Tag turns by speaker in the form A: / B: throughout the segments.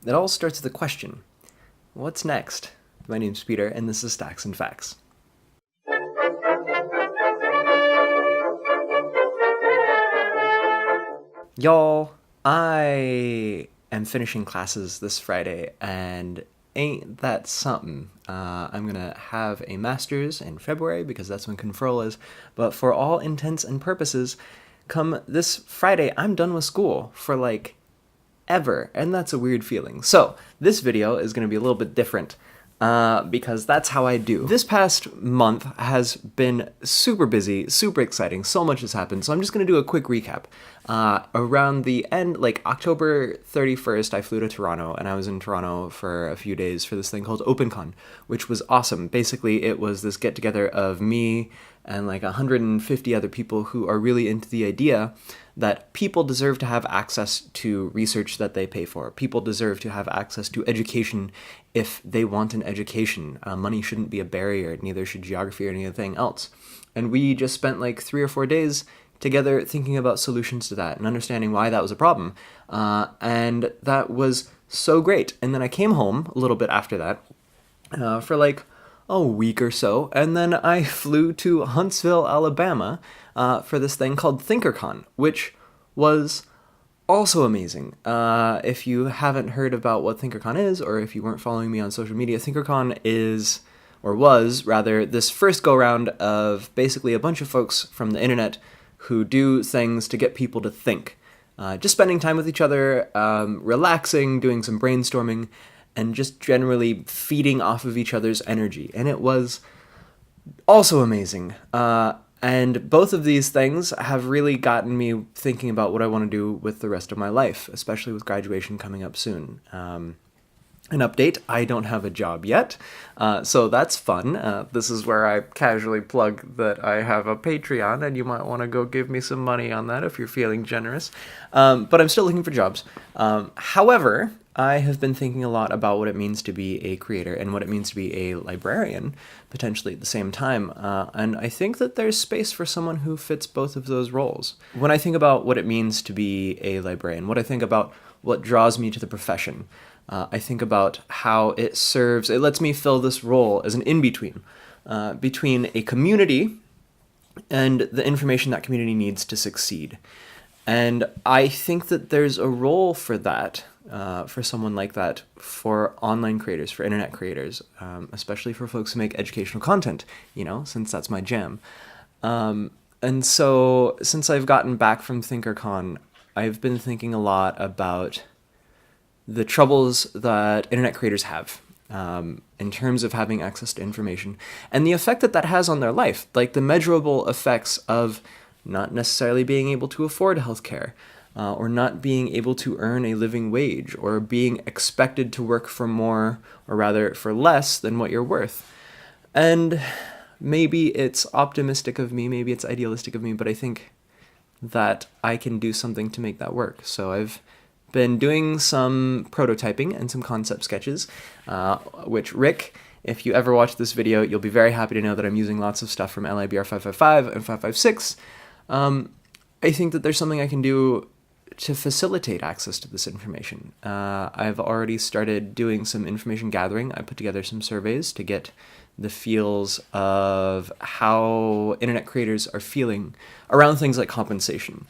A: It all starts with a question. What's next? My name's Peter, and this is Stacks and Facts. Y'all, I am finishing classes this Friday, and ain't that something? I'm gonna have a master's in February because that's when conferral is, but for all intents and purposes, come this Friday, I'm done with school for ever, and that's a weird feeling. So this video is going to be a little bit different because that's how I do. This past month has been super busy, super exciting, so much has happened, so I'm just going to do a quick recap. Around the end, October 31st, I flew to Toronto, and I was in Toronto for a few days for this thing called OpenCon, which was awesome. Basically, it was this get-together of me and 150 other people who are really into the idea that people deserve to have access to research that they pay for. People deserve to have access to education if they want an education. Money shouldn't be a barrier, neither should geography or anything else. And we just spent 3 or 4 days together thinking about solutions to that and understanding why that was a problem. And that was so great. And then I came home a little bit after that for a week or so, and then I flew to Huntsville, Alabama for this thing called ThinkerCon, which was also amazing. If you haven't heard about what ThinkerCon is, or if you weren't following me on social media, ThinkerCon is, or was rather, this first go-round of basically a bunch of folks from the internet who do things to get people to think. Just spending time with each other, relaxing, doing some brainstorming, and just generally feeding off of each other's energy. And it was also amazing. And both of these things have really gotten me thinking about what I want to do with the rest of my life, especially with graduation coming up soon. An update, I don't have a job yet, so that's fun. This is where I casually plug that I have a Patreon, and you might want to go give me some money on that if you're feeling generous. But I'm still looking for jobs. However, I have been thinking a lot about what it means to be a creator and what it means to be a librarian, potentially at the same time. And I think that there's space for someone who fits both of those roles. When I think about what it means to be a librarian, what I think about what draws me to the profession, I think about how it lets me fill this role as an in-between, between a community and the information that community needs to succeed. And I think that there's a role for that, for someone like that, for online creators, for internet creators, especially for folks who make educational content, since that's my jam. And so since I've gotten back from ThinkerCon, I've been thinking a lot about the troubles that internet creators have in terms of having access to information and the effect that has on their life, the measurable effects of not necessarily being able to afford healthcare, or not being able to earn a living wage, or being expected to work for more, or rather for less than what you're worth. And maybe it's optimistic of me, maybe it's idealistic of me, but I think that I can do something to make that work. So I've been doing some prototyping and some concept sketches, which Rick, if you ever watch this video, you'll be very happy to know that I'm using lots of stuff from LIBR 555 and 556. I think that there's something I can do to facilitate access to this information. I've already started doing some information gathering. I put together some surveys to get the feels of how internet creators are feeling around things like compensation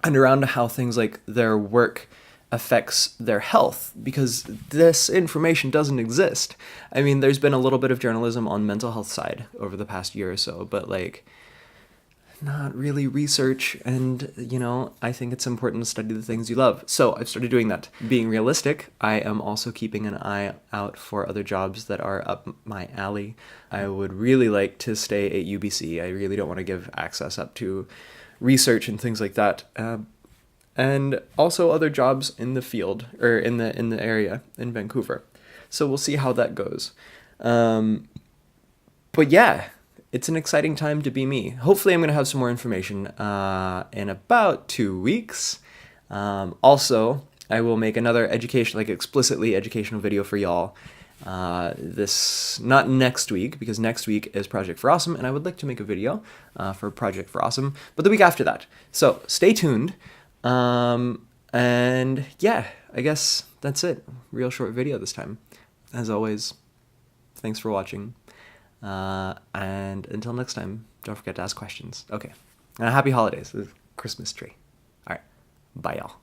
A: and around how things like their work affects their health, because this information doesn't exist. I mean, there's been a little bit of journalism on mental health side over the past year or so, but not really research, and I think it's important to study the things you love. So I've started doing that. Being realistic, I am also keeping an eye out for other jobs that are up my alley. I would really like to stay at UBC. I really don't want to give access up to research and things like that. And also other jobs in the field, or in the area in Vancouver. So we'll see how that goes. But yeah, it's an exciting time to be me. Hopefully I'm going to have some more information in about 2 weeks. Also, I will make another explicitly educational video for y'all. Not next week, because next week is Project for Awesome, and I would like to make a video for Project for Awesome, but the week after that. So stay tuned. And yeah, I guess that's it. Real short video this time. As always, thanks for watching. And until next time, don't forget to ask questions. Okay. And happy holidays. Christmas tree. All right. Bye, y'all.